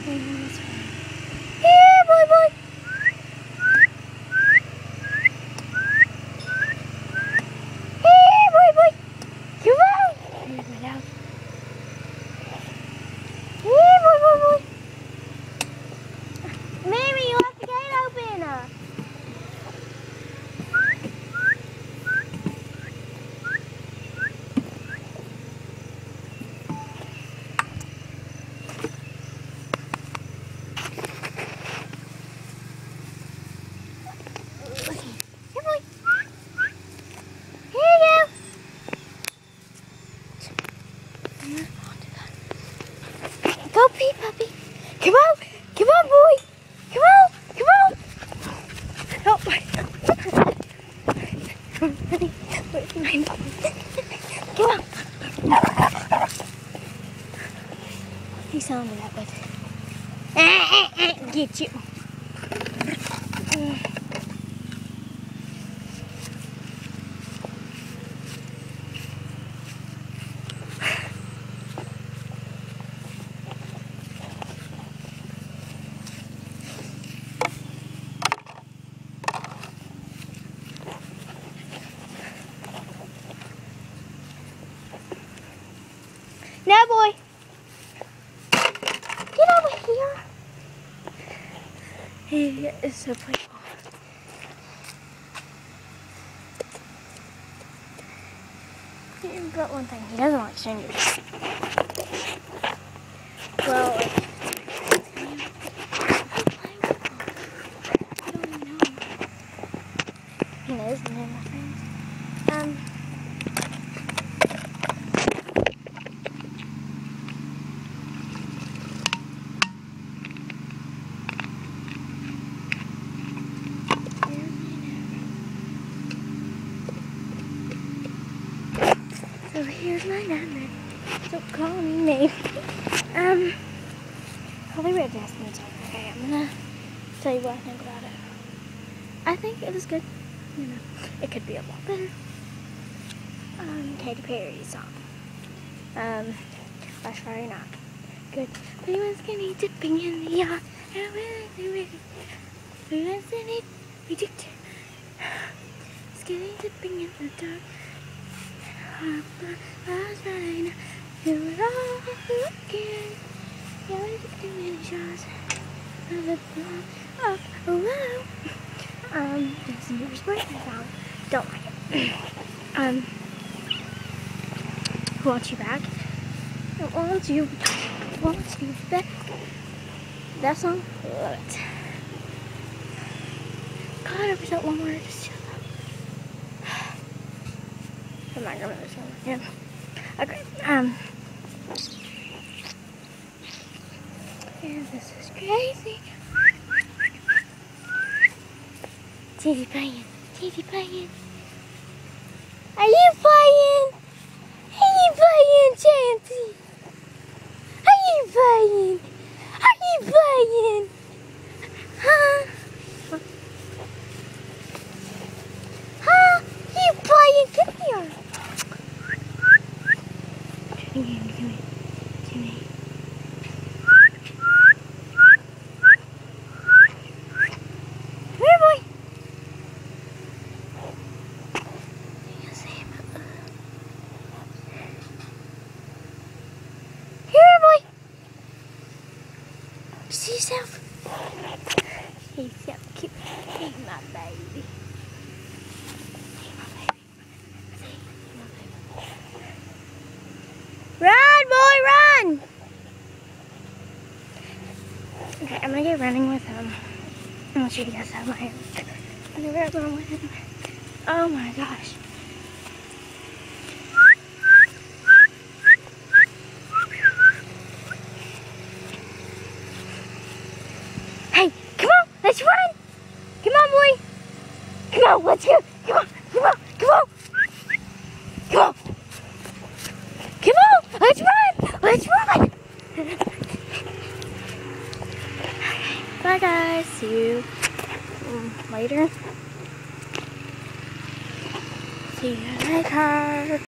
Here, boy, boy. Here, boy, boy. Come on. Here, go down. Here, boy, boy, boy. Mammy, you left the gate open. Here, boy. Here you go. Go pee, puppy. Come on. Come on, boy. Come on. Come on. Oh, come on. He's telling me that, but get you. Now, boy. Get over here. He is so playful. But one thing, he doesn't like strangers. Well, he knows the name of my friends. So here's my number. Don't call me name. Probably read this in the time. Okay, I'm gonna tell you what I think about it. I think it was good. You know, it could be a lot better. Katy Perry song. Last Friday night. Good. We went skinny dipping in the yard. We went skinny, we dipped. Skinny dipping in the dark. Last Friday night. We were all looking. Yeah, we took too many shots. Oh, wow. Justin Bieber's birthday song. Don't like it. Want You Back. I want you back. That song, love it. God, I wish that one word just shut up. I'm not gonna this one. Yeah. Okay. Yeah, this is crazy. TV playing. TV playing. Are you playing? Are you playing, Chancey? Are you playing? Are you playing? Huh? Huh? You playing? Come here. Come here. Come here. Here, boy. Here, boy. See yourself. He's so cute. He's my baby. Run, boy, run! Okay, I'm gonna get running with him. I want you guys to have my hand. I'm gonna run with him. Oh my gosh. Hey, come on, let's run! Come on, boy! Come on, let's go! Come on, come on, come on! Come on! Come on, let's run! Let's run! Bye guys, see you later. See you later.